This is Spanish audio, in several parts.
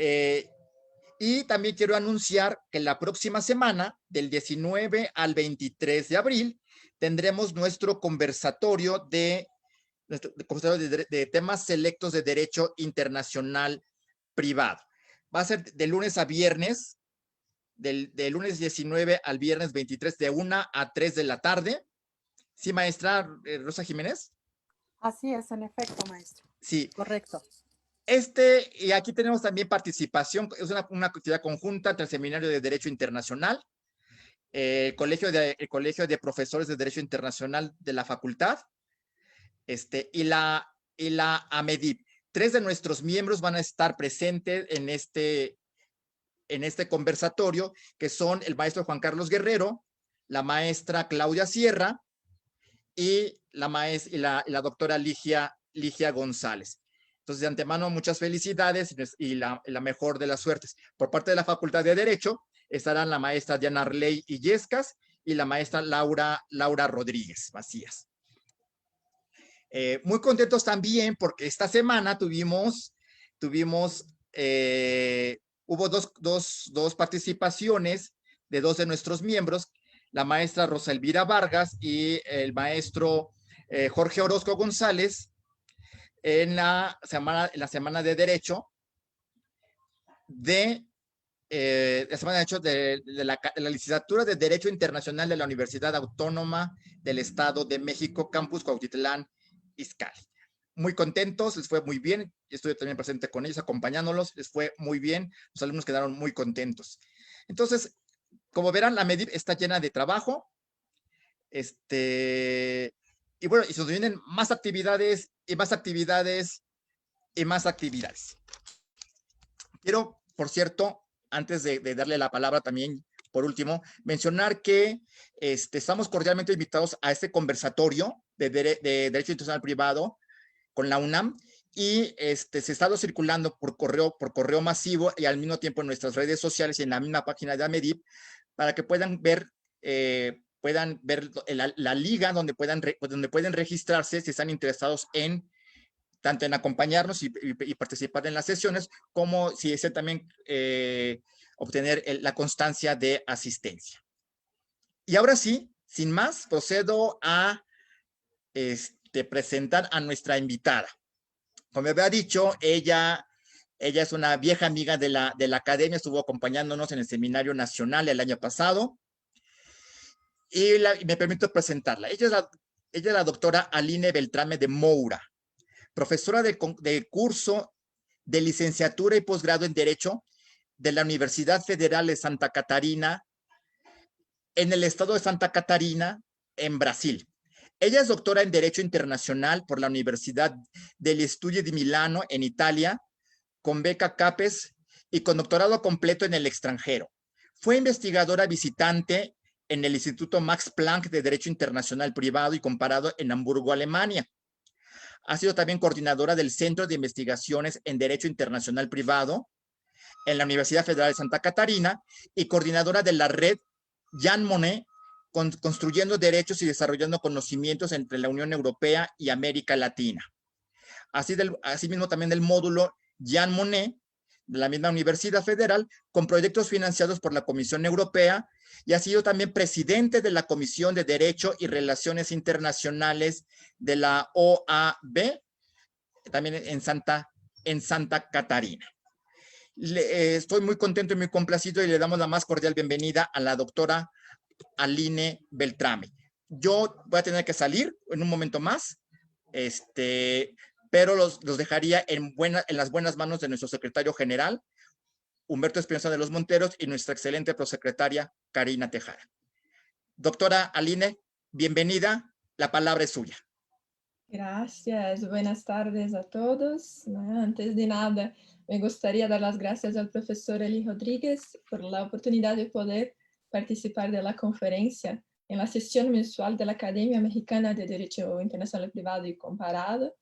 Eh, y también quiero anunciar que la próxima semana, del 19 al 23 de abril, tendremos conversatorio de temas selectos de derecho internacional privado. Va a ser de lunes a viernes, de lunes 19 al viernes 23, de 1 a 3 de la tarde. ¿Sí, maestra Rosa Jiménez? Así es, en efecto, maestro. Sí. Correcto. Y aquí tenemos también participación, es una actividad conjunta entre el Seminario de Derecho Internacional, el Colegio de Profesores de Derecho Internacional de la Facultad, y la AMEDIP. 3 de nuestros miembros van a estar presentes en este conversatorio, que son el maestro Juan Carlos Guerrero, la maestra Claudia Sierra y la doctora Ligia González. Entonces, de antemano, muchas felicidades y la mejor de las suertes. Por parte de la Facultad de Derecho estarán la maestra Diana Arley Illescas y la maestra Laura Rodríguez Macías. Muy contentos también porque esta semana hubo dos participaciones de 2 de nuestros miembros, la maestra Rosa Elvira Vargas y el maestro Jorge Orozco González, en la semana de Derecho de la licenciatura de Derecho Internacional de la Universidad Autónoma del Estado de México, Campus Cuautitlán Izcalli. Muy contentos, les fue muy bien. Estuve también presente con ellos, acompañándolos, les fue muy bien. Los alumnos quedaron muy contentos. Entonces, como verán, la MEDIP está llena de trabajo. Y bueno, y se nos vienen más actividades y más actividades y más actividades. Quiero, por cierto, antes de darle la palabra también, por último, mencionar que estamos cordialmente invitados a este conversatorio de Derecho Internacional Privado con la UNAM, y se está estado circulando por correo masivo y al mismo tiempo en nuestras redes sociales y en la misma página de AMEDIP, para que puedan ver la liga donde pueden registrarse si están interesados tanto en acompañarnos y participar en las sesiones, como si desean también obtener la constancia de asistencia. Y ahora sí, sin más, procedo a presentar a nuestra invitada. Como había dicho, ella es una vieja amiga de la academia, estuvo acompañándonos en el Seminario Nacional el año pasado, y me permito presentarla. Ella es la doctora Aline Beltrame de Moura, profesora de curso de licenciatura y posgrado en Derecho de la Universidad Federal de Santa Catarina, en el estado de Santa Catarina, en Brasil. Ella es doctora en Derecho Internacional por la Universidad degli Studi di Milano, en Italia, con beca CAPES y con doctorado completo en el extranjero. Fue investigadora visitante en el Instituto Max Planck de Derecho Internacional Privado y Comparado en Hamburgo, Alemania. Ha sido también coordinadora del Centro de Investigaciones en Derecho Internacional Privado en la Universidad Federal de Santa Catarina y coordinadora de la red Jean Monnet, construyendo derechos y desarrollando conocimientos entre la Unión Europea y América Latina. Asimismo, también del módulo Jean Monnet de la misma Universidad Federal, con proyectos financiados por la Comisión Europea, y ha sido también presidente de la Comisión de Derecho y Relaciones Internacionales de la OAB, también en Santa Catarina. Estoy muy contento y muy complacido y le damos la más cordial bienvenida a la doctora Aline Beltrame. Yo voy a tener que salir en un momento más, pero los dejaría en las buenas manos de nuestro secretario general, Humberto Espinosa de los Monteros, y nuestra excelente prosecretaria, Karina Tejada. Doctora Aline, bienvenida, la palabra es suya. Gracias, buenas tardes a todos. Antes de nada, me gustaría dar las gracias al profesor Eli Rodríguez por la oportunidad de poder participar de la conferencia en la sesión mensual de la Academia Mexicana de Derecho Internacional Privado y Comparado,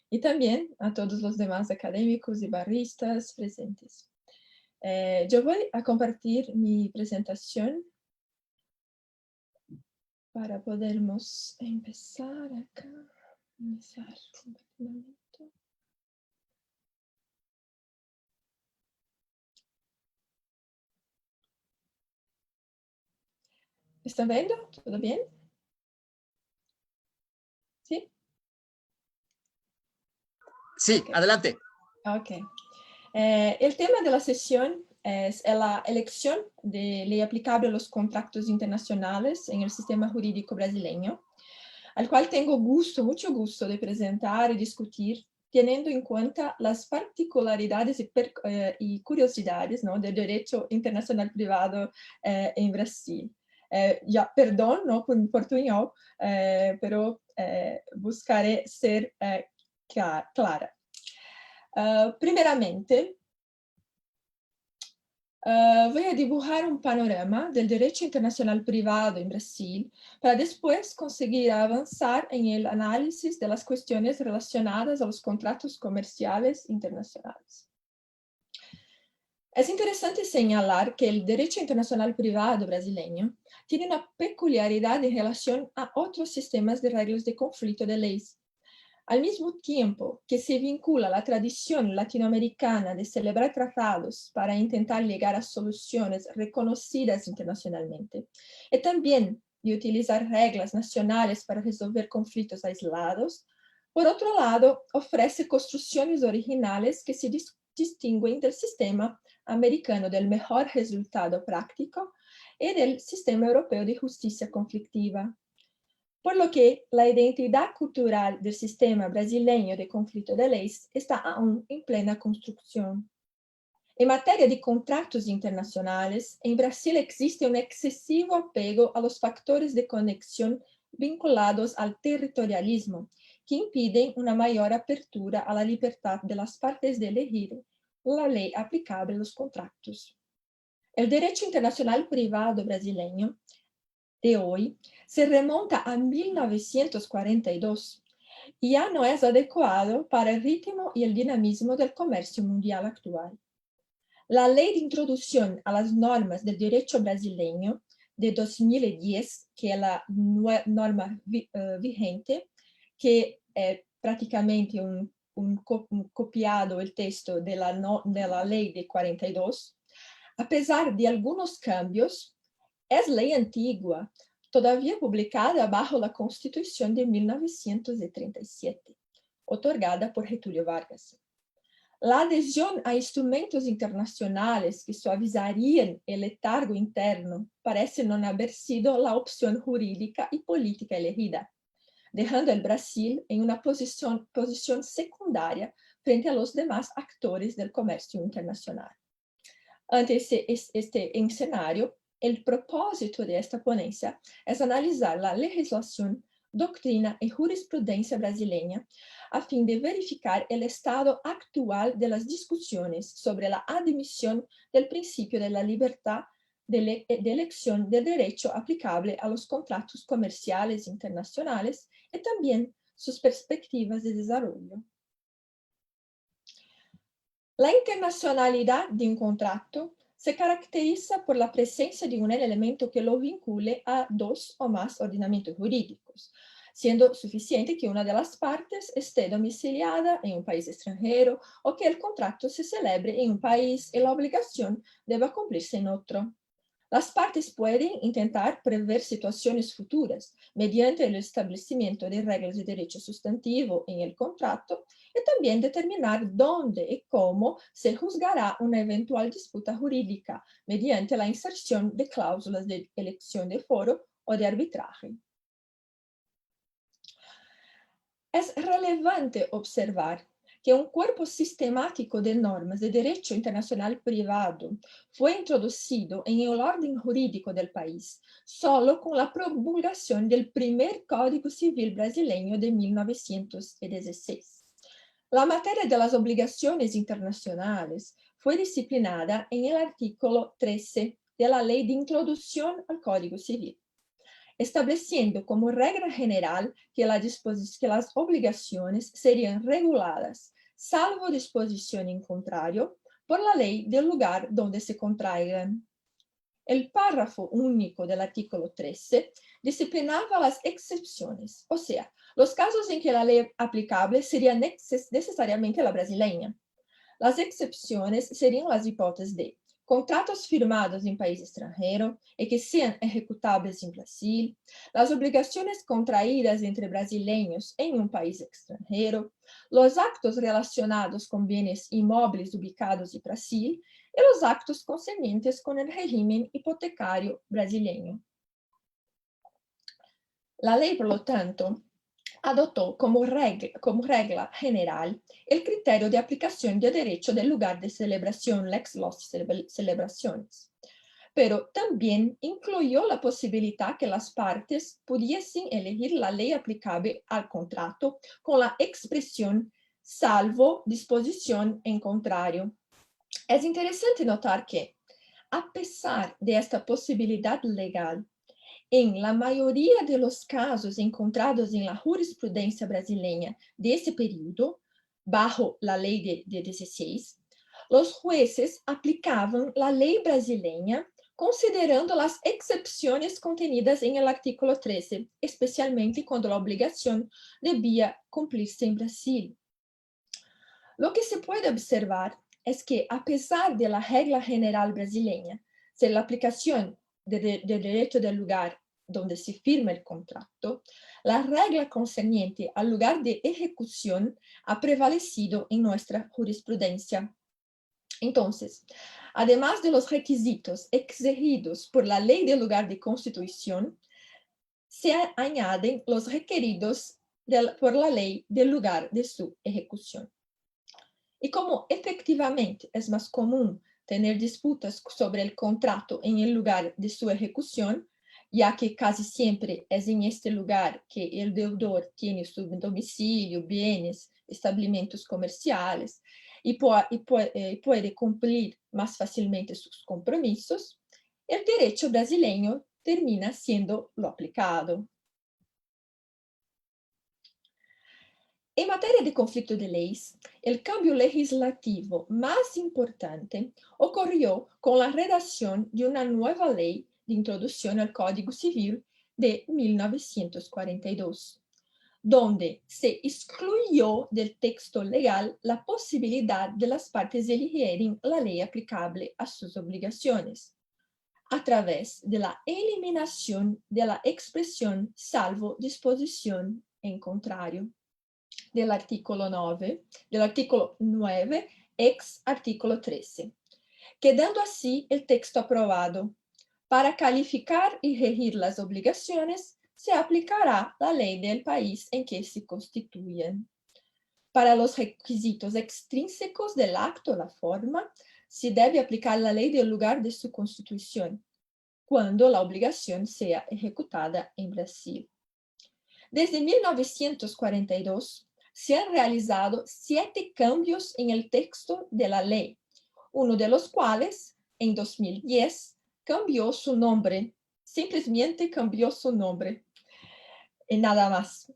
y también a todos los demás académicos y barristas presentes. Yo voy a compartir mi presentación para podermos empezar acá. Iniciar compartimento. ¿Están viendo? ¿Todo bien? ¿Sí? Sí, Ok. adelante. Ok. El tema de la sesión es la elección de ley aplicable a los contratos internacionales en el sistema jurídico brasileño, al cual tengo gusto, mucho gusto de presentar y discutir, teniendo en cuenta las particularidades y curiosidades, ¿no?, del derecho internacional privado en Brasil. Ya, perdón, ¿no?, por mi portuñol, pero buscaré ser clara. Primeramente, voy a dibujar un panorama del derecho internacional privado en Brasil para después conseguir avanzar en el análisis de las cuestiones relacionadas a los contratos comerciales internacionales. Es interesante señalar que el derecho internacional privado brasileño tiene una peculiaridad en relación a otros sistemas de reglas de conflicto de leyes. Al mismo tiempo que se vincula a la tradición latinoamericana de celebrar tratados para intentar llegar a soluciones reconocidas internacionalmente, y también de utilizar reglas nacionales para resolver conflictos aislados, por otro lado, ofrece construcciones originales que se distinguen del sistema americano del mejor resultado práctico y del sistema europeo de justicia conflictiva. Por lo que la identidad cultural del sistema brasileño de conflicto de leyes está aún en plena construcción. En materia de contratos internacionales, en Brasil existe un excesivo apego a los factores de conexión vinculados al territorialismo, que impiden una mayor apertura a la libertad de las partes de elegir la ley aplicable a los contratos. El derecho internacional privado brasileño de hoy se remonta a 1942 y ya no es adecuado para el ritmo y el dinamismo del comercio mundial actual. La Ley de Introducción a las Normas del Derecho Brasileño de 2010, que es la norma vigente, que es prácticamente un copiado el texto de la Ley de 42, a pesar de algunos cambios, es ley antigua, todavía publicada bajo la Constitución de 1937, otorgada por Getúlio Vargas. La adhesión a instrumentos internacionales que suavizarían el letargo interno parece no haber sido la opción jurídica y política elegida, dejando el Brasil en una posición secundaria frente a los demás actores del comercio internacional. Ante este escenario, el propósito de esta ponencia es analizar la legislación, doctrina y jurisprudencia brasileña a fin de verificar el estado actual de las discusiones sobre la admisión del principio de la libertad de elección del derecho aplicable a los contratos comerciales internacionales y también sus perspectivas de desarrollo. La internacionalidad de un contrato se caracteriza por la presencia de un elemento que lo vincule a dos o más ordenamientos jurídicos, siendo suficiente que una de las partes esté domiciliada en un país extranjero o que el contrato se celebre en un país y la obligación deba cumplirse en otro. Las partes pueden intentar prever situaciones futuras mediante el establecimiento de reglas de derecho sustantivo en el contrato y también determinar dónde y cómo se juzgará una eventual disputa jurídica mediante la inserción de cláusulas de elección de foro o de arbitraje. Es relevante observar que un cuerpo sistemático de normas de derecho internacional privado fue introducido en el orden jurídico del país solo con la promulgación del primer Código Civil brasileño de 1916. La materia de las obligaciones internacionales fue disciplinada en el artículo 13 de la Ley de Introducción al Código Civil, estableciendo como regla general que las obligaciones serían reguladas, salvo disposición en contrario, por la ley del lugar donde se contraigan. El párrafo único del artículo 13 disciplinaba las excepciones, o sea, los casos en que la ley aplicable sería necesariamente la brasileña. Las excepciones serían las hipótesis de contratos firmados en país extranjero y que sean ejecutables en Brasil, las obligaciones contraídas entre brasileños en un país extranjero, los actos relacionados con bienes inmóviles ubicados en Brasil y los actos concernientes con el régimen hipotecario brasileño. La ley, por lo tanto, adoptó como regla general el criterio de aplicación de derecho del lugar de celebración, lex loci celebraciones, pero también incluyó la posibilidad que las partes pudiesen elegir la ley aplicable al contrato con la expresión salvo disposición en contrario. Es interesante notar que, a pesar de esta posibilidad legal, en la mayoría de los casos encontrados en la jurisprudencia brasileña de ese periodo, bajo la ley de 16, los jueces aplicaban la ley brasileña considerando las excepciones contenidas en el artículo 13, especialmente cuando la obligación debía cumplirse en Brasil. Lo que se puede observar es que, a pesar de la regla general brasileña, de la aplicación del derecho del lugar donde se firma el contrato, la regla concerniente al lugar de ejecución ha prevalecido en nuestra jurisprudencia. Entonces, además de los requisitos exigidos por la ley del lugar de constitución, se añaden los requeridos por la ley del lugar de su ejecución. Y como efectivamente es más común tener disputas sobre el contrato en el lugar de su ejecución, ya que casi siempre es en este lugar que el deudor tiene su domicilio, bienes, establecimientos comerciales y puede cumplir más fácilmente sus compromisos, el derecho brasileño termina siendo lo aplicado. En materia de conflicto de leyes, el cambio legislativo más importante ocurrió con la redacción de una nueva ley de introducción al Código Civil de 1942, donde se excluyó del texto legal la posibilidad de las partes elegirem la ley aplicable a sus obligaciones, a través de la eliminación de la expresión salvo disposición en contrario del artículo 9, ex artículo 13, quedando así el texto aprobado. Para calificar y regir las obligaciones, se aplicará la ley del país en que se constituyen. Para los requisitos extrínsecos del acto o la forma, se debe aplicar la ley del lugar de su constitución, cuando la obligación sea ejecutada en Brasil. Desde 1942, se han realizado 7 cambios en el texto de la ley, uno de los cuales, en 2010, cambió su nombre, simplemente cambió su nombre, y nada más.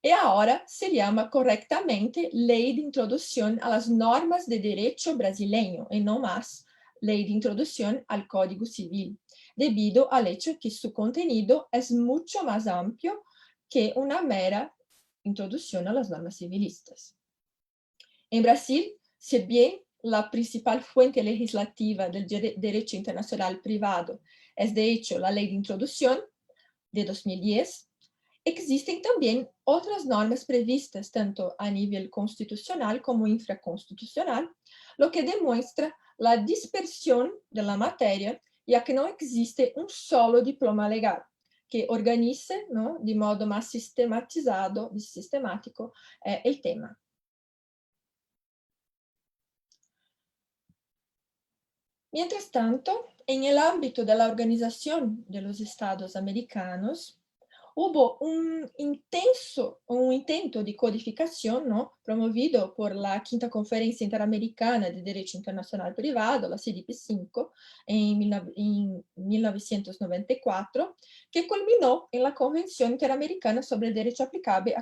Y ahora se llama correctamente Ley de Introducción a las Normas de Derecho Brasileño, y no más Ley de Introducción al Código Civil, debido al hecho que su contenido es mucho más amplio que una mera introducción a las normas civilistas. En Brasil, si bien la principal fuente legislativa del derecho internacional privado es de hecho la Ley de Introducción de 2010, existen también otras normas previstas tanto a nivel constitucional como infraconstitucional, lo que demuestra la dispersión de la materia, ya que no existe un solo diploma legal que organice, ¿no?, de modo más sistemático el tema. Mientras tanto, en el ámbito de la Organización de los Estados Americanos, hubo un intento de codificación, ¿no?, promovido por la Quinta Conferencia Interamericana de Derecho Internacional Privado, la CIDIP-5, en 1994, que culminó en la Convención Interamericana sobre el Derecho aplicable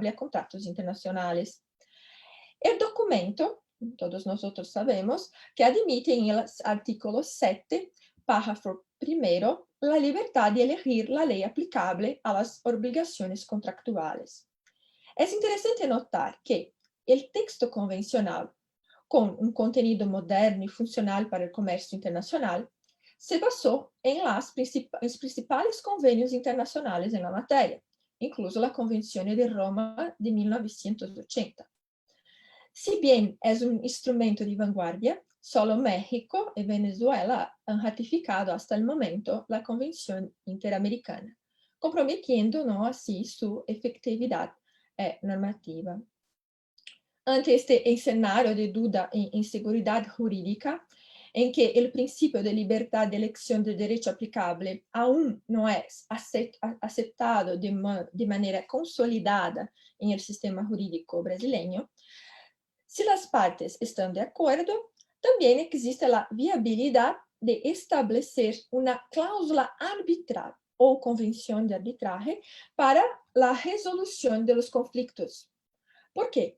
a contratos internacionales. El documento, todos nosotros sabemos, que admite en el artículo 7, párrafo primero, la libertad de elegir la ley aplicable a las obligaciones contractuales. Es interesante notar que el texto convencional con un contenido moderno y funcional para el comercio internacional, se basó en los principales convenios internacionales en la materia, incluso la Convención de Roma de 1980. Si bien es un instrumento de vanguardia, solo México y Venezuela han ratificado hasta el momento la Convención Interamericana, comprometiendo así su efectividad normativa. Ante este escenario de duda e inseguridad jurídica, en que el principio de libertad de elección de derecho aplicable aún no es aceptado de manera consolidada en el sistema jurídico brasileño, si las partes están de acuerdo, también existe la viabilidad de establecer una cláusula arbitral o convención de arbitraje para la resolución de los conflictos. ¿Por qué?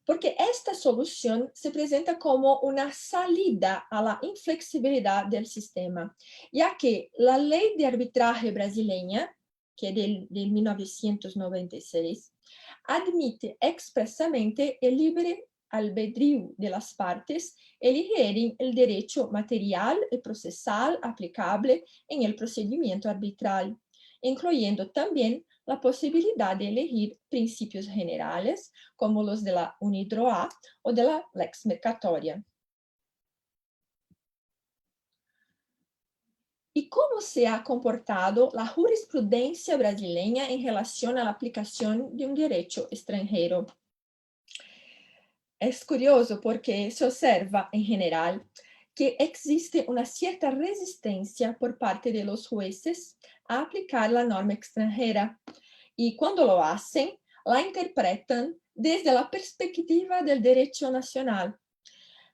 Porque esta solución se presenta como una salida a la inflexibilidad del sistema, ya que la ley de arbitraje brasileña, que es de 1996, admite expresamente el libre albedrío de las partes elegirem el derecho material y procesal aplicable en el procedimiento arbitral, incluyendo también la posibilidad de elegir principios generales como los de la UNIDROIT o de la lex mercatoria. ¿Y cómo se ha comportado la jurisprudencia brasileña en relación a la aplicación de un derecho extranjero? Es curioso porque se observa en general que existe una cierta resistencia por parte de los jueces a aplicar la norma extranjera y cuando lo hacen, la interpretan desde la perspectiva del derecho nacional.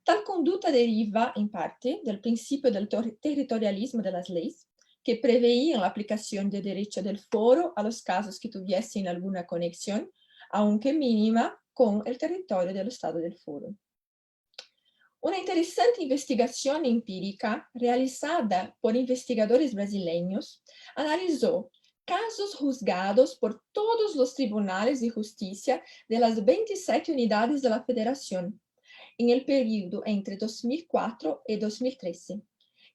Tal conducta deriva, en parte, del principio del territorialismo de las leyes, que preveían la aplicación del derecho del foro a los casos que tuviesen alguna conexión, aunque mínima, con el territorio del Estado del foro. Una interesante investigación empírica realizada por investigadores brasileños analizó casos juzgados por todos los tribunales de justicia de las 27 unidades de la Federación en el periodo entre 2004 y 2013,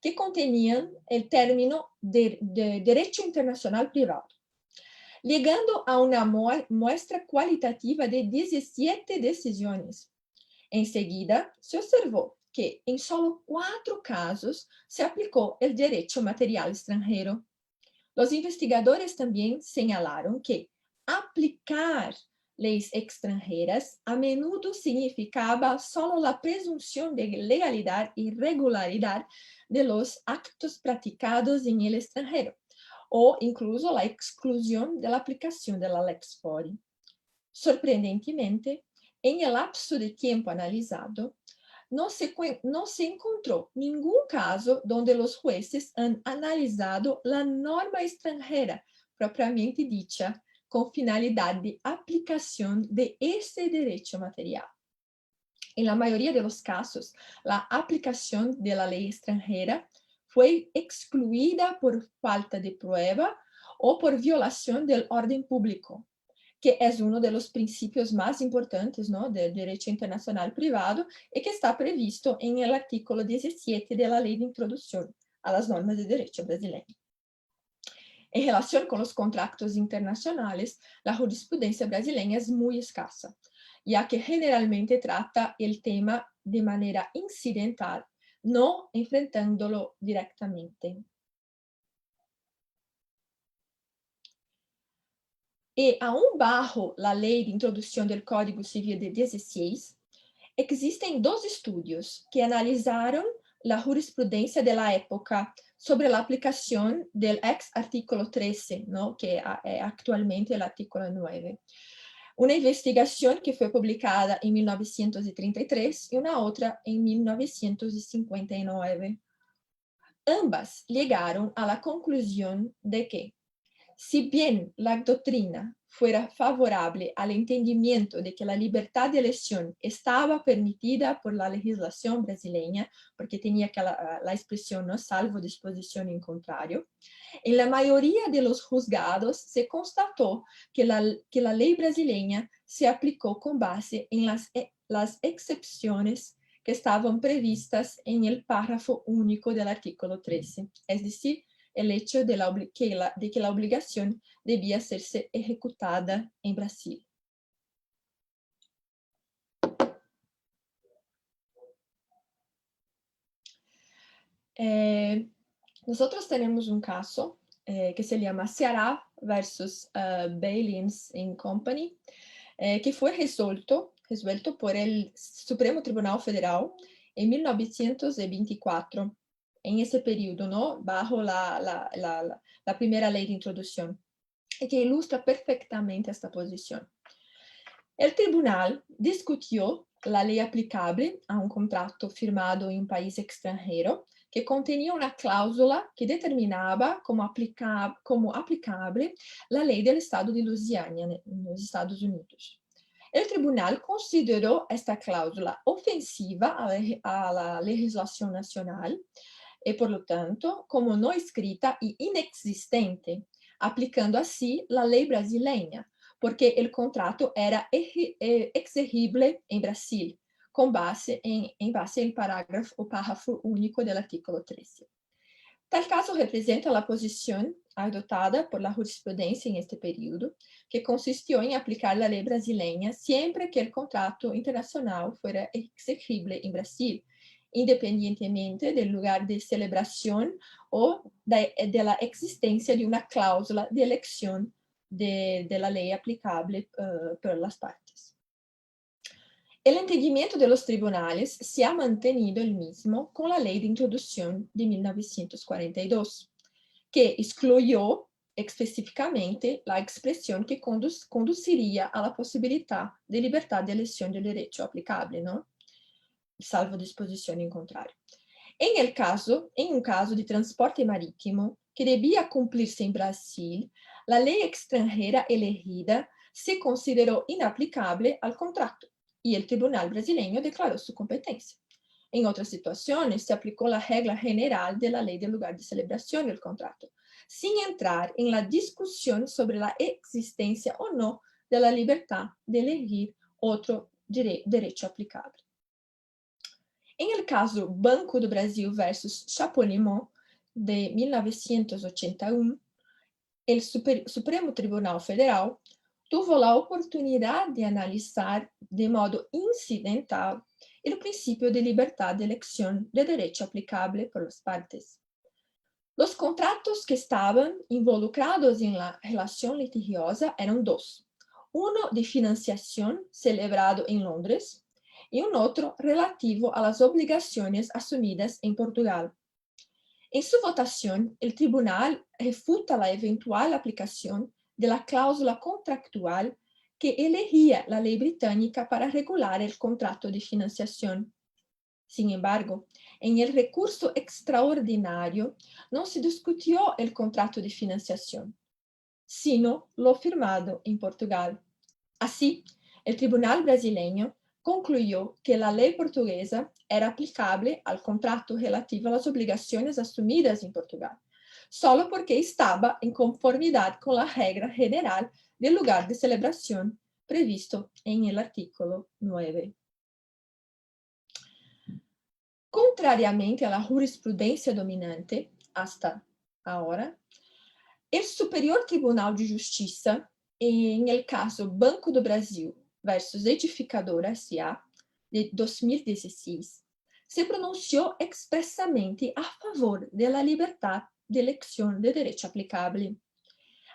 que contenían el término de derecho internacional privado, llegando a una muestra cualitativa de 17 decisiones. Enseguida, se observó que en solo 4 casos se aplicó el derecho material extranjero. Los investigadores también señalaron que aplicar leyes extranjeras a menudo significaba solo la presunción de legalidad y regularidad de los actos practicados en el extranjero, o incluso la exclusión de la aplicación de la lex fori. Sorprendentemente, en el lapso de tiempo analizado, no se encontró ningún caso donde los jueces han analizado la norma extranjera propiamente dicha con finalidad de aplicación de ese derecho material. En la mayoría de los casos, la aplicación de la ley extranjera fue excluida por falta de prueba o por violación del orden público, que es uno de los principios más importantes del derecho internacional privado y que está previsto en el artículo 17 de la Ley de Introducción a las Normas de Derecho brasileño. En relación con los contratos internacionales, la jurisprudencia brasileña es muy escasa, ya que generalmente trata el tema de manera incidental, no enfrentándolo directamente. Y aún bajo la ley de introducción del Código Civil de 16, existen 2 estudios que analizaron la jurisprudencia de la época sobre la aplicación del ex artículo 13, que es actualmente el artículo 9. Una investigación que fue publicada en 1933 y una otra en 1959. Ambas llegaron a la conclusión de que, si bien la doctrina fuera favorable al entendimiento de que la libertad de elección estaba permitida por la legislación brasileña, porque tenía que la expresión no salvo disposición en contrario, en la mayoría de los juzgados se constató que la ley brasileña se aplicó con base en las excepciones que estaban previstas en el párrafo único del artículo 13, es decir, el hecho de que la obligación debía hacerse ejecutada en Brasil. Nosotros tenemos un caso que se llama Ceará versus Bailins Company, que fue resuelto por el Supremo Tribunal Federal en 1924, en ese periodo, ¿no? Bajo la primera ley de introducción, y que ilustra perfectamente esta posición. El tribunal discutió la ley aplicable a un contrato firmado en un país extranjero que contenía una cláusula que determinaba como aplicable la ley del estado de Luisiana en los Estados Unidos. El tribunal consideró esta cláusula ofensiva a la legislación nacional y, por lo tanto, como no escrita y inexistente, aplicando así la ley brasileña, porque el contrato era exigible en Brasil, con base en el párrafo único del artículo 13. Tal caso representa la posición adoptada por la jurisprudencia en este periodo, que consistió en aplicar la ley brasileña siempre que el contrato internacional fuera exigible en Brasil, independientemente del lugar de celebración o de la existencia de una cláusula de elección de la ley aplicable por las partes. El entendimiento de los tribunales se ha mantenido el mismo con la ley de introducción de 1942, que excluyó específicamente la expresión que conduciría a la posibilidad de libertad de elección del derecho aplicable, ¿no? Salvo disposición en contrario. En un caso de transporte marítimo que debía cumplirse en Brasil, la ley extranjera elegida se consideró inaplicable al contrato y el tribunal brasileño declaró su competencia. En otras situaciones se aplicó la regla general de la ley del lugar de celebración del contrato, sin entrar en la discusión sobre la existencia o no de la libertad de elegir otro derecho aplicable. En el caso Banco do Brasil versus Chapolin de 1981, el Supremo Tribunal Federal tuvo la oportunidad de analizar de modo incidental el principio de libertad de elección de derecho aplicable por las partes. Los contratos que estaban involucrados en la relación litigiosa eran dos: uno de financiación celebrado en Londres y un otro relativo a las obligaciones asumidas en Portugal. En su votación, el tribunal refuta la eventual aplicación de la cláusula contractual que elegía la ley británica para regular el contrato de financiación. Sin embargo, en el recurso extraordinario no se discutió el contrato de financiación, sino lo firmado en Portugal. Así, el tribunal brasileño concluyó que la ley portuguesa era aplicable al contrato relativo a las obligaciones asumidas en Portugal, solo porque estaba en conformidad con la regla general del lugar de celebración previsto en el artículo 9. Contrariamente a la jurisprudencia dominante hasta ahora, el Superior Tribunal de Justiça, en el caso Banco do Brasil versus Edificadora S.A. de 2016, se pronunció expresamente a favor de la libertad de elección de derecho aplicable,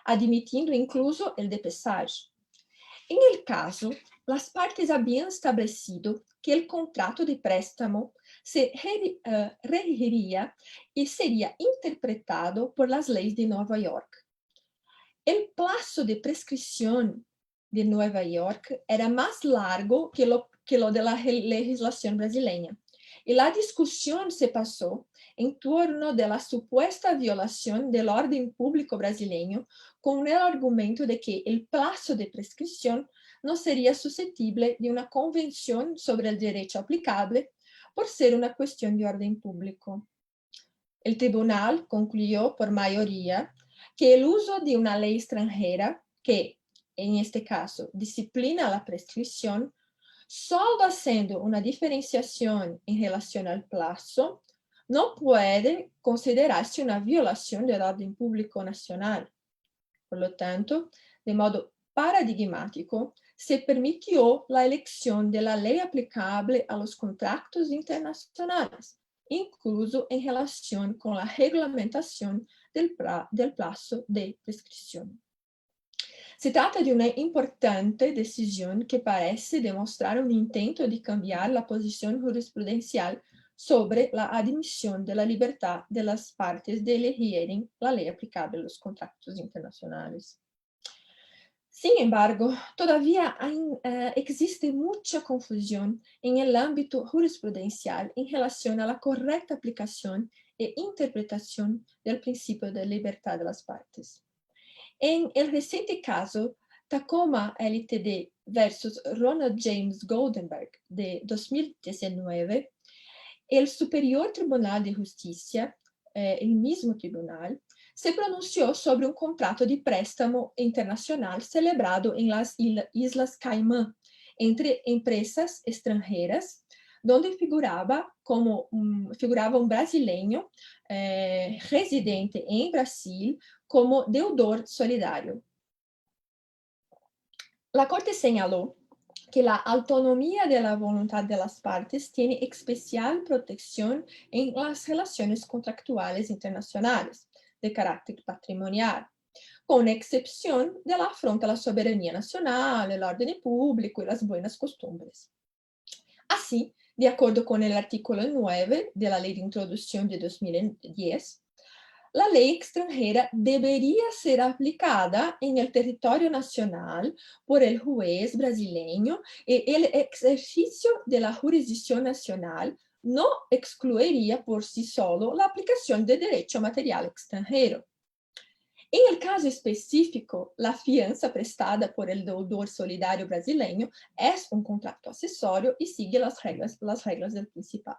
admitiendo incluso el de pesagem. En el caso, las partes habían establecido que el contrato de préstamo se regiría y sería interpretado por las leyes de Nueva York. El plazo de prescripción de Nueva York era más largo que lo de la legislación brasileña, y la discusión se pasó en torno de la supuesta violación del orden público brasileño con el argumento de que el plazo de prescripción no sería susceptible de una convención sobre el derecho aplicable por ser una cuestión de orden público. El tribunal concluyó por mayoría que el uso de una ley extranjera que, en este caso, disciplina la prescripción, solo haciendo una diferenciación en relación al plazo, no puede considerarse una violación del orden público nacional. Por lo tanto, de modo paradigmático, se permitió la elección de la ley aplicable a los contratos internacionales, incluso en relación con la reglamentación del plazo de prescripción. Se trata de una importante decisión que parece demostrar un intento de cambiar la posición jurisprudencial sobre la admisión de la libertad de las partes de elegir la ley aplicable a los contratos internacionales. Sin embargo, todavía existe mucha confusión en el ámbito jurisprudencial en relación a la correcta aplicación e interpretación del principio de libertad de las partes. En el reciente caso Tacoma Ltd versus Ronald James Goldenberg de 2019, el Superior Tribunal de Justicia, el mismo tribunal, se pronunció sobre un contrato de préstamo internacional celebrado en las Islas Caimán entre empresas extranjeras, donde figuraba un brasileño residente en Brasil como deudor solidario. La Corte señaló que la autonomía de la voluntad de las partes tiene especial protección en las relaciones contractuales internacionales de carácter patrimonial, con excepción de la afronta a la soberanía nacional, el orden público y las buenas costumbres. Así, de acuerdo con el artículo 9 de la Ley de Introducción de 2010, la ley extranjera debería ser aplicada en el territorio nacional por el juez brasileño y el ejercicio de la jurisdicción nacional no excluiría por sí solo la aplicación de derecho material extranjero. En el caso específico, la fianza prestada por el deudor solidario brasileño es un contrato accesorio y sigue las reglas del principal.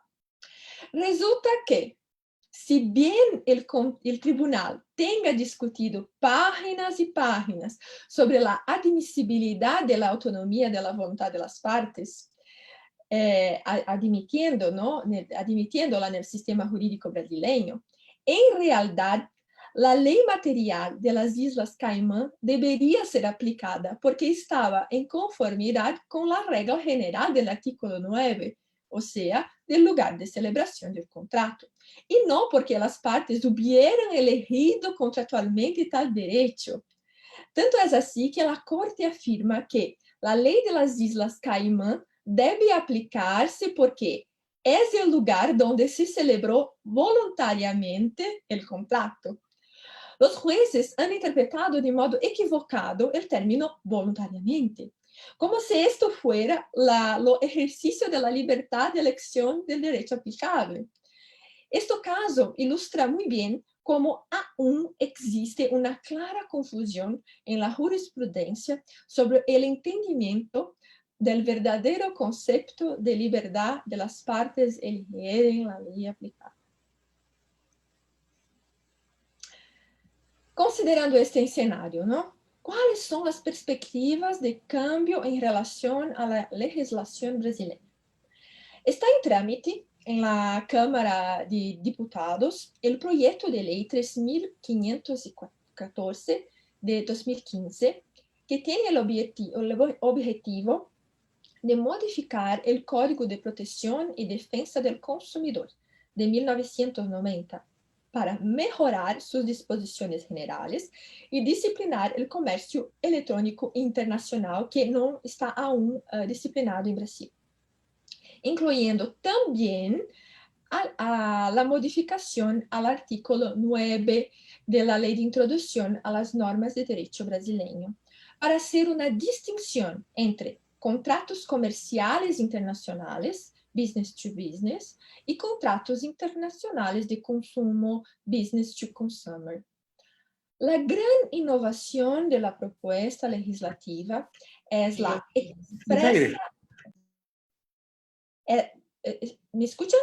Resulta que, si bien el tribunal tenga discutido páginas y páginas sobre la admisibilidad de la autonomía de la voluntad de las partes, admitiéndola en el sistema jurídico brasileño, en realidad, la ley material de las Islas Caimán debería ser aplicada porque estaba en conformidad con la regla general del artículo 9, o sea, del lugar de celebración del contrato, y no porque las partes hubieran elegido contractualmente tal derecho. Tanto es así que la Corte afirma que la ley de las Islas Caimán debe aplicarse porque es el lugar donde se celebró voluntariamente el contrato. Los jueces han interpretado de modo equivocado el término voluntariamente, como si esto fuera lo ejercicio de la libertad de elección del derecho aplicable. Este caso ilustra muy bien cómo aún existe una clara confusión en la jurisprudencia sobre el entendimiento del verdadero concepto de libertad de las partes elegir la ley aplicable. Considerando este escenario, ¿no? ¿Cuáles son las perspectivas de cambio en relación a la legislación brasileña? Está en trámite en la Cámara de Diputados el proyecto de ley 3514 de 2015, que tiene el objetivo de modificar el Código de Protección y Defensa del Consumidor de 1990 para mejorar sus disposiciones generales y disciplinar el comercio electrónico internacional que no está aún disciplinado en Brasil, incluyendo también a la modificación al artículo 9 de la Ley de Introducción a las Normas de Derecho Brasileño, para hacer una distinción entre contratos comerciales internacionales, business to business, y contratos internacionales de consumo, business to consumer. La gran innovación de la propuesta legislativa es la expresa... ¿Me escuchan?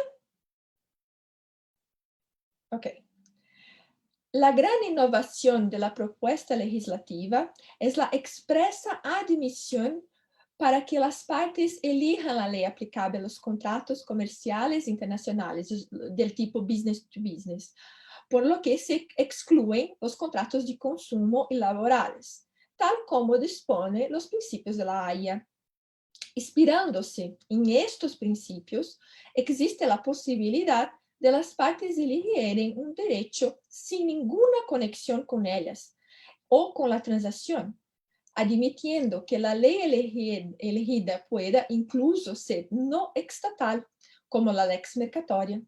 Ok. La gran innovación de la propuesta legislativa es la expresa admisión para que las partes elijan la ley aplicable a los contratos comerciales internacionales del tipo business to business, por lo que se excluyen los contratos de consumo y laborales, tal como dispone los principios de la Haya. Inspirándose en estos principios, existe la posibilidad de las partes eligieran un derecho sin ninguna conexión con ellas o con la transacción, admitiendo que la ley elegida pueda incluso ser no estatal, como la lex mercatoria,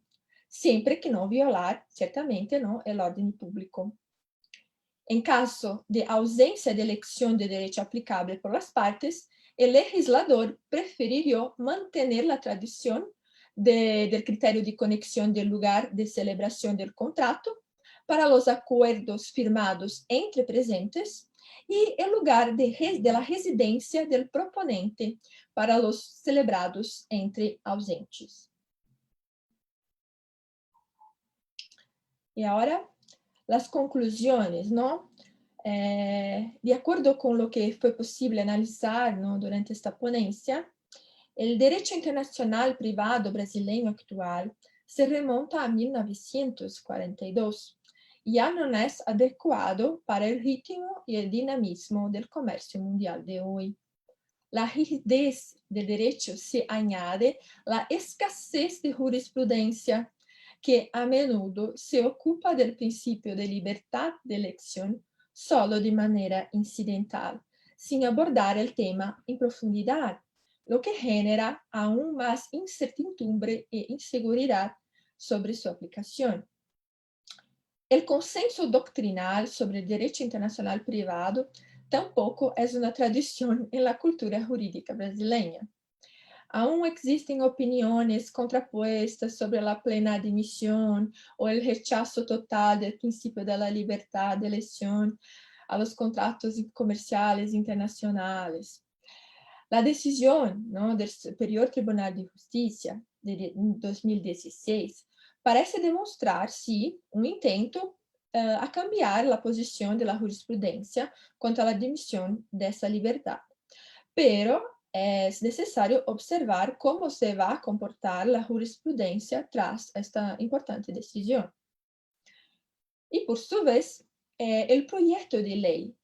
siempre que no violar, ciertamente, ¿no?, el orden público. En caso de ausencia de elección de derecho aplicable por las partes, el legislador prefirió mantener la tradición del criterio de conexión del lugar de celebración del contrato para los acuerdos firmados entre presentes y el lugar de la residencia del proponente para los celebrados entre ausentes. Y ahora, las conclusiones, ¿no? De acuerdo con lo que fue posible analizar, ¿no?, durante esta ponencia, el derecho internacional privado brasileño actual se remonta a 1942 y ya no es adecuado para el ritmo y el dinamismo del comercio mundial de hoy. La rigidez del derecho se añade la escasez de jurisprudencia, que a menudo se ocupa del principio de libertad de elección solo de manera incidental, sin abordar el tema en profundidad, lo que genera aún más incertidumbre e inseguridad sobre su aplicación. El consenso doctrinal sobre el derecho internacional privado tampoco es una tradición en la cultura jurídica brasileña. Aún existen opiniones contrapuestas sobre la plena admisión o el rechazo total del principio de la libertad de elección a los contratos comerciales internacionales. La decisión, ¿no?, del Superior Tribunal de Justicia de 2016 parece demostrar, sí, un intento a cambiar la posición de la jurisprudencia contra la admisión de esa libertad. Pero es necesario observar cómo se va a comportar la jurisprudencia tras esta importante decisión. Y por su vez, el proyecto de ley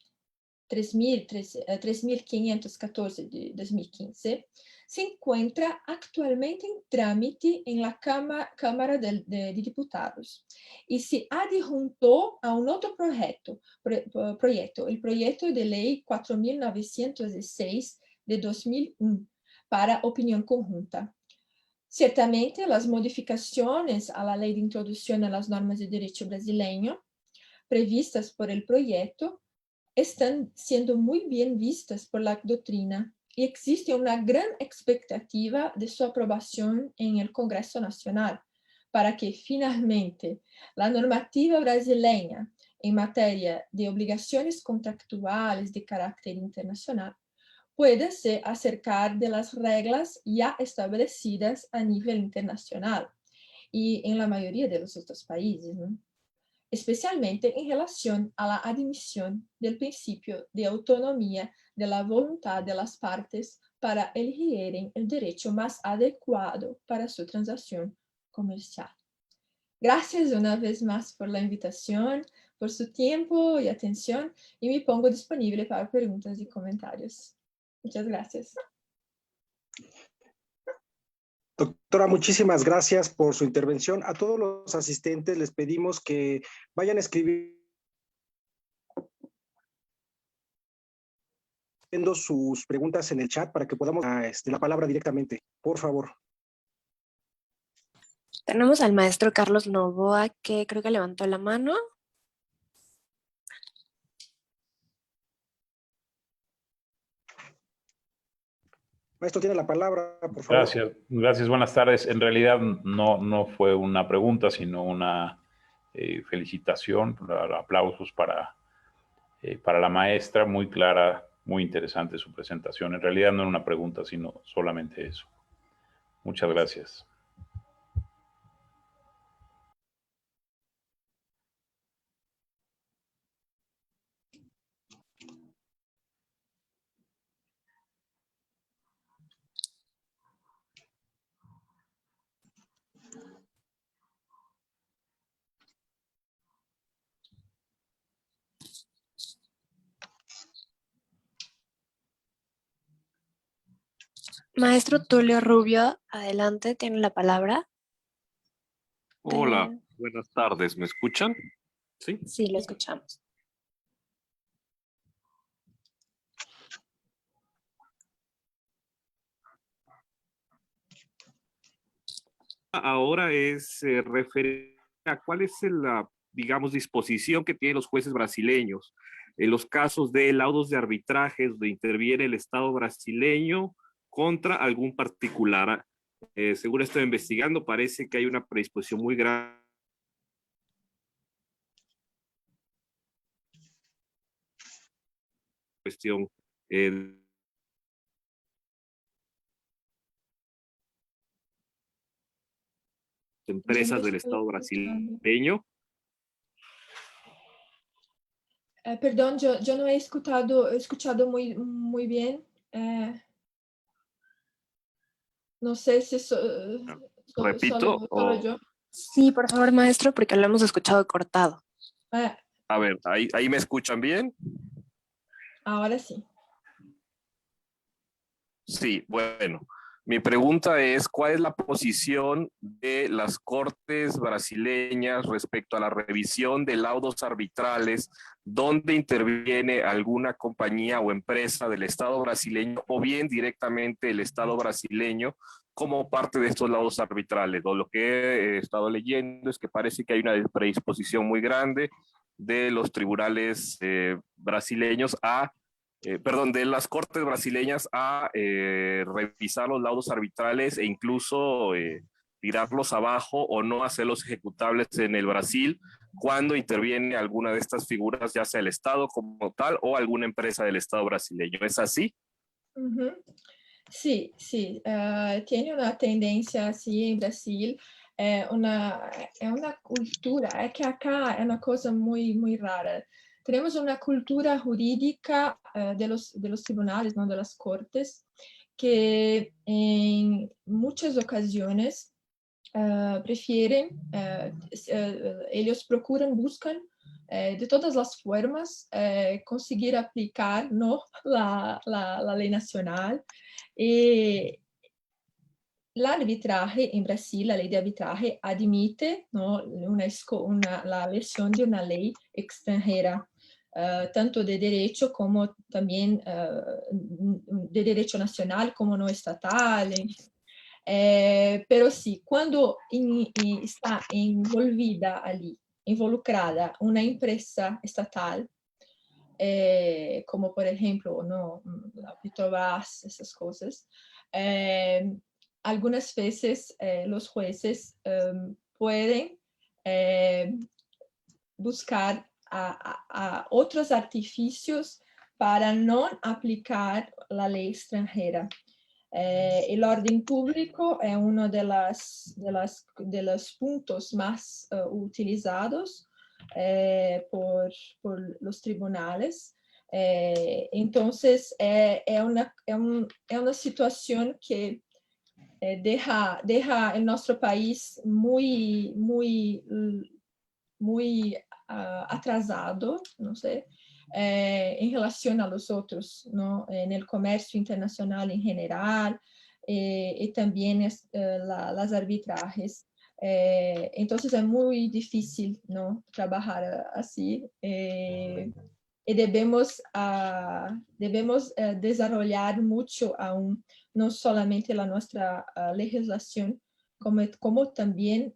3514 de 2015 se encuentra actualmente en trámite en la Cámara de Diputados y se adjuntó a un otro proyecto, el proyecto de ley 4906 de 2001 para opinión conjunta. Ciertamente, las modificaciones a la ley de introducción a las normas de derecho brasileño previstas por el proyecto están siendo muy bien vistas por la doctrina y existe una gran expectativa de su aprobación en el Congreso Nacional para que finalmente la normativa brasileña en materia de obligaciones contractuales de carácter internacional pueda se acercar de las reglas ya establecidas a nivel internacional y en la mayoría de los otros países, ¿no?, especialmente en relación a la admisión del principio de autonomía de la voluntad de las partes para elegir el derecho más adecuado para su transacción comercial. Gracias una vez más por la invitación, por su tiempo y atención, y me pongo disponible para preguntas y comentarios. Muchas gracias. Doctora, muchísimas gracias por su intervención. A todos los asistentes les pedimos que vayan escribiendo sus preguntas en el chat para que podamos dar la palabra directamente. Por favor. Tenemos al maestro Carlos Novoa, que creo que levantó la mano. Maestro, tiene la palabra, por favor. Gracias, buenas tardes. En realidad no fue una pregunta, sino una felicitación, aplausos para la maestra, muy clara, muy interesante su presentación. En realidad no era una pregunta, sino solamente eso. Muchas gracias. Maestro Tulio Rubio, adelante, tiene la palabra. Hola, buenas tardes. ¿Me escuchan? Sí. Sí, lo escuchamos. Ahora es referente a cuál es la, digamos, disposición que tienen los jueces brasileños en los casos de laudos de arbitraje donde interviene el Estado brasileño contra algún particular. Según estoy investigando, parece que hay una predisposición muy grande. Cuestión empresas del Estado brasileño. Perdón, yo no he escuchado muy bien. No sé si Repito. solo yo. Sí, por favor, maestro, porque lo hemos escuchado cortado. A ver, ahí me escuchan bien. Ahora sí. Sí, bueno. Mi pregunta es, ¿cuál es la posición de las cortes brasileñas respecto a la revisión de laudos arbitrales donde interviene alguna compañía o empresa del Estado brasileño o bien directamente el Estado brasileño como parte de estos laudos arbitrales? Lo que he estado leyendo es que parece que hay una predisposición muy grande de los tribunales brasileños de las cortes brasileñas a revisar los laudos arbitrales e incluso tirarlos abajo o no hacerlos ejecutables en el Brasil cuando interviene alguna de estas figuras, ya sea el Estado como tal o alguna empresa del Estado brasileño. ¿Es así? Sí, tiene una tendencia así en Brasil. É uma cultura, é que acá é uma coisa muy rara. Tenemos una cultura jurídica de los tribunales, no de las cortes, que en muchas ocasiones prefieren, ellos buscan de todas las formas conseguir aplicar, ¿no?, la ley nacional. El arbitraje en Brasil, la ley de arbitraje, admite, ¿no?, la versión de una ley extranjera, tanto de derecho como también de derecho nacional como no estatal. Pero sí, cuando está involucrada una empresa estatal, como por ejemplo, ¿no?, la Petrobras, esas cosas, algunas veces los jueces pueden buscar a otros artificios para no aplicar la ley extranjera. El orden público es uno de los puntos más utilizados por los tribunales. Entonces, es una situación que deja en nuestro país muy atrasado, no sé, en relación a los otros, ¿no?, en el comercio internacional en general, y también las arbitrajes. Entonces es muy difícil, ¿no?, trabajar así. Y debemos desarrollar mucho aún, no solamente nuestra legislación, como también,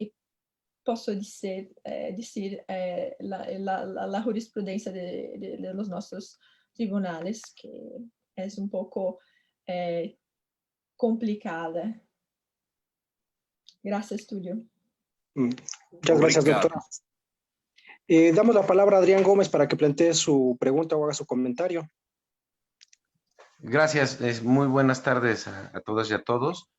posso decir la jurisprudencia de los nuestros tribunales, que es un poco complicada. Gracias, Tulio. Muchas gracias, doctora. Damos la palabra a Adrián Gómez para que plantee su pregunta o haga su comentario. Gracias, muy buenas tardes a todas y a todos.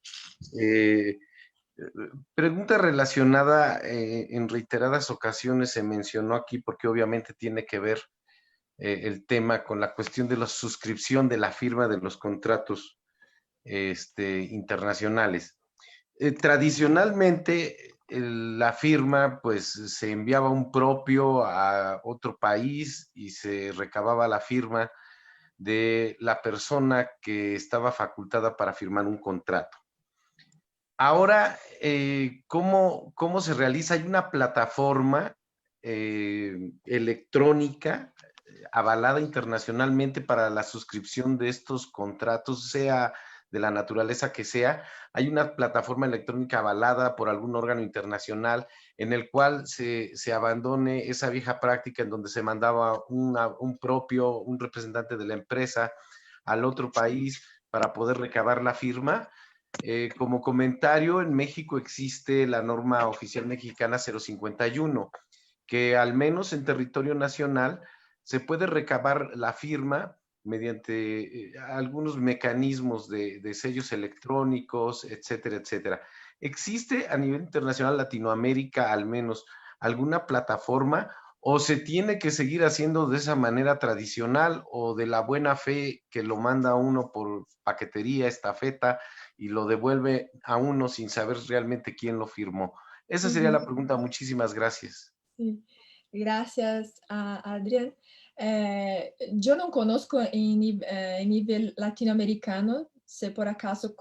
Pregunta relacionada, en reiteradas ocasiones se mencionó aquí, porque obviamente tiene que ver el tema con la cuestión de la suscripción de la firma de los contratos internacionales. Tradicionalmente, la firma pues se enviaba un propio a otro país y se recababa la firma de la persona que estaba facultada para firmar un contrato. Ahora, ¿cómo se realiza? Hay una plataforma electrónica avalada internacionalmente para la suscripción de estos contratos, sea de la naturaleza que sea. Hay una plataforma electrónica avalada por algún órgano internacional en el cual se abandone esa vieja práctica en donde se mandaba un representante de la empresa al otro país para poder recabar la firma. Como comentario, en México existe la norma oficial mexicana 051, que al menos en territorio nacional se puede recabar la firma mediante algunos mecanismos de sellos electrónicos, etcétera, etcétera. ¿Existe a nivel internacional, Latinoamérica al menos, alguna plataforma o se tiene que seguir haciendo de esa manera tradicional o de la buena fe que lo manda uno por paquetería, estafeta y lo devuelve a uno sin saber realmente quién lo firmó? Esa sería la pregunta. Muchísimas gracias. Sí. Gracias, Adrián. Yo no conozco en nivel latinoamericano se por acaso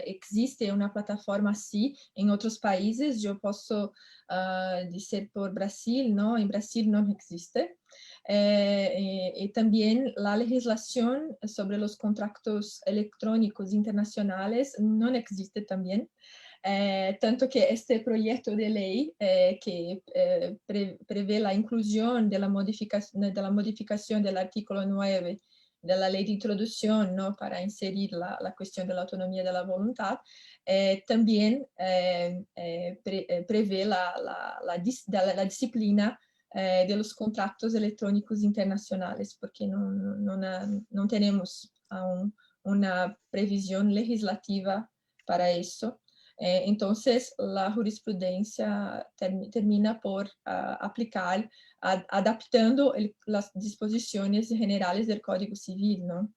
existe una plataforma así en otros países. Yo puedo decir por Brasil, ¿no? En Brasil no existe. Y también la legislación sobre los contratos electrónicos internacionales no existe también. Tanto que este proyecto de ley que prevé la inclusión de la modificación del artículo 9 de la ley de introducción, ¿no? Para inserir la cuestión de la autonomía de la voluntad, también prevé la disciplina de los contratos electrónicos internacionales, porque no tenemos aún una previsión legislativa para eso. Entonces, la jurisprudencia termina por aplicar, adaptando las disposiciones generales del Código Civil, ¿no?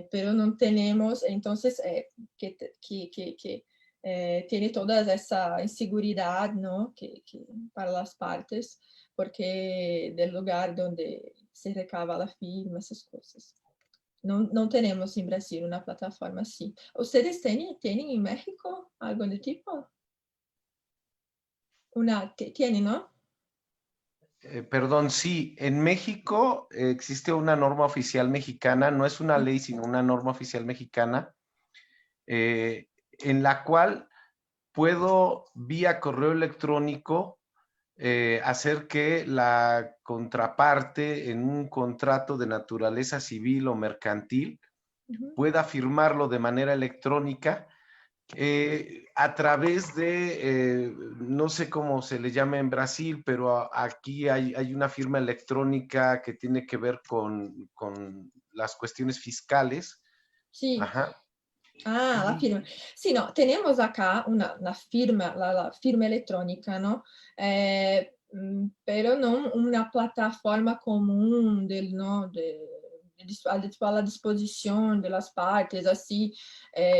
Pero no tenemos, entonces, que tiene toda esa inseguridad, ¿no? Para las partes, porque del lugar donde se recaba la firma, esas cosas. No tenemos en Brasil una plataforma así. ¿Ustedes tienen en México algo de tipo? Tienen, ¿no? Perdón, sí, en México existe una norma oficial mexicana, no es una ley, sino una norma oficial mexicana, en la cual puedo vía correo electrónico hacer que la contraparte en un contrato de naturaleza civil o mercantil pueda firmarlo de manera electrónica a través de, no sé cómo se le llama en Brasil, pero aquí hay una firma electrónica que tiene que ver con las cuestiones fiscales. Sí. Ajá. La firma. Sí, no, tenemos acá una firma, la firma electrónica, ¿no? Pero no una plataforma común ¿no? a la disposición de las partes, así.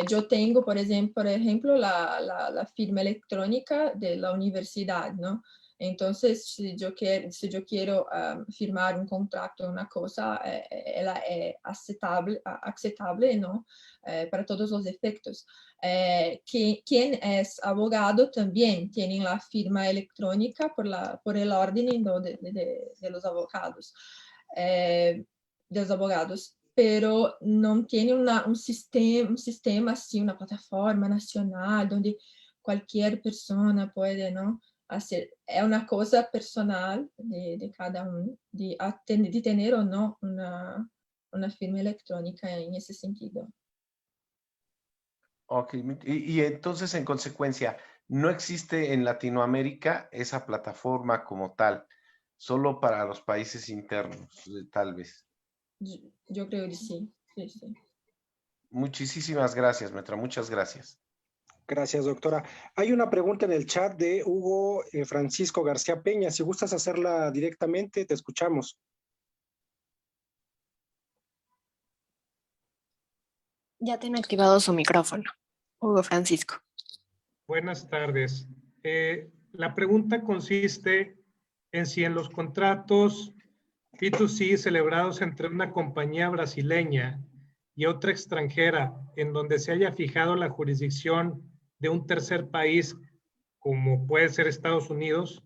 Yo tengo, por ejemplo, la firma electrónica de la universidad, ¿no? Entonces, si yo quiero firmar un contrato, una cosa, ella es aceptable, ¿no? Para todos los efectos. Quien es abogado también tiene la firma electrónica por el orden de los abogados. Pero no tiene un sistema así, una plataforma nacional donde cualquier persona puede, ¿no? Hacer. Es una cosa personal de cada uno, de tener o no una firma electrónica en ese sentido. Ok, y entonces en consecuencia, no existe en Latinoamérica esa plataforma como tal, solo para los países internos, tal vez. Yo creo que sí. Sí. Muchísimas gracias, maestra, muchas gracias. Gracias, doctora. Hay una pregunta en el chat de Hugo Francisco García Peña. Si gustas hacerla directamente, te escuchamos. Ya tiene activado su micrófono, Hugo Francisco. Buenas tardes. La pregunta consiste en si en los contratos B2C celebrados entre una compañía brasileña y otra extranjera, en donde se haya fijado la jurisdicción de un tercer país, como puede ser Estados Unidos,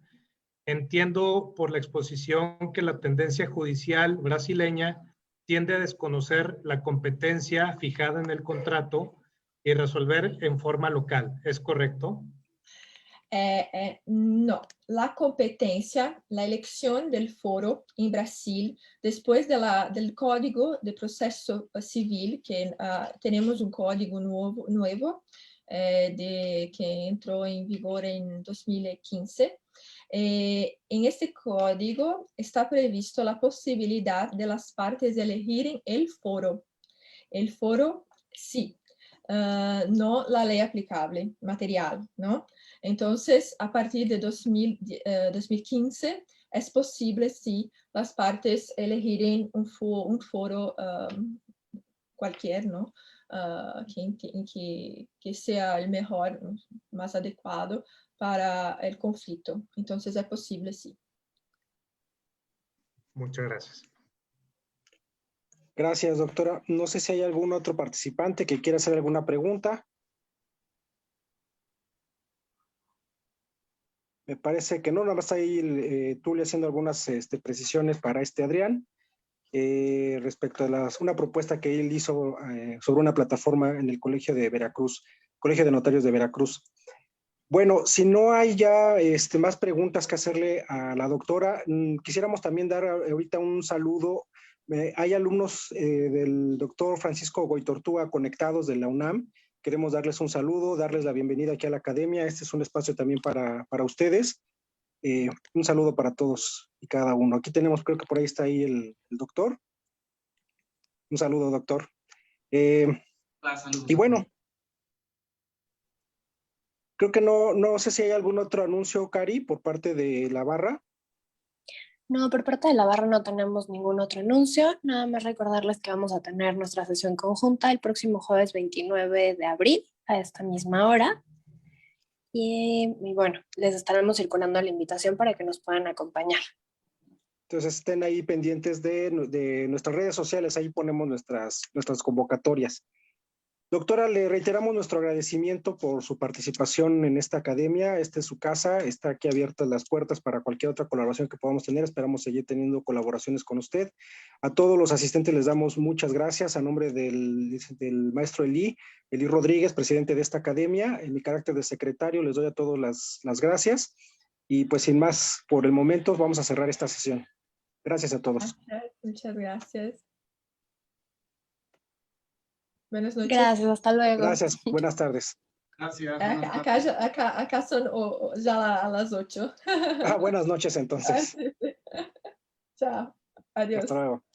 entiendo por la exposición que la tendencia judicial brasileña tiende a desconocer la competencia fijada en el contrato y resolver en forma local. ¿Es correcto? No, la competencia, la elección del foro en Brasil, después del Código de Proceso Civil, que tenemos un código nuevo que entró en vigor en 2015. En este código está previsto la posibilidad de las partes elegir el foro. El foro, sí, no la ley aplicable, material, ¿no? Entonces, a partir de 2015, es posible, sí, las partes elegirem un foro cualquier, ¿no? Que sea el mejor, más adecuado para el conflicto. Entonces, es posible, sí. Muchas gracias. Gracias, doctora. No sé si hay algún otro participante que quiera hacer alguna pregunta. Me parece que no, nada más ahí Tulio haciendo algunas precisiones para Adrián respecto a una propuesta que él hizo sobre una plataforma en el Colegio de Veracruz, Colegio de Notarios de Veracruz. Bueno, si no hay ya más preguntas que hacerle a la doctora, quisiéramos también dar ahorita un saludo. Hay alumnos del doctor Francisco Goitortúa conectados de la UNAM. Queremos darles un saludo, darles la bienvenida aquí a la academia. Este es un espacio también para ustedes. Un saludo para todos y cada uno. Aquí tenemos, creo que por ahí está ahí el doctor. Un saludo, doctor. Y bueno, creo que no sé si hay algún otro anuncio, Cari, por parte de la barra. No, por parte de la barra no tenemos ningún otro anuncio. Nada más recordarles que vamos a tener nuestra sesión conjunta el próximo jueves 29 de abril a esta misma hora. Y bueno, les estaremos circulando la invitación para que nos puedan acompañar. Entonces estén ahí pendientes de nuestras redes sociales, ahí ponemos nuestras convocatorias. Doctora, le reiteramos nuestro agradecimiento por su participación en esta academia. Esta es su casa, está aquí abiertas las puertas para cualquier otra colaboración que podamos tener. Esperamos seguir teniendo colaboraciones con usted. A todos los asistentes les damos muchas gracias a nombre del maestro Eli Rodríguez, presidente de esta academia. En mi carácter de secretario les doy a todos las gracias. Y pues sin más, por el momento vamos a cerrar esta sesión. Gracias a todos. Muchas gracias. Buenas noches. Gracias, hasta luego. Gracias, buenas tardes. Gracias. Acá son ya a las 8. Buenas noches entonces. Chao, adiós. Hasta luego.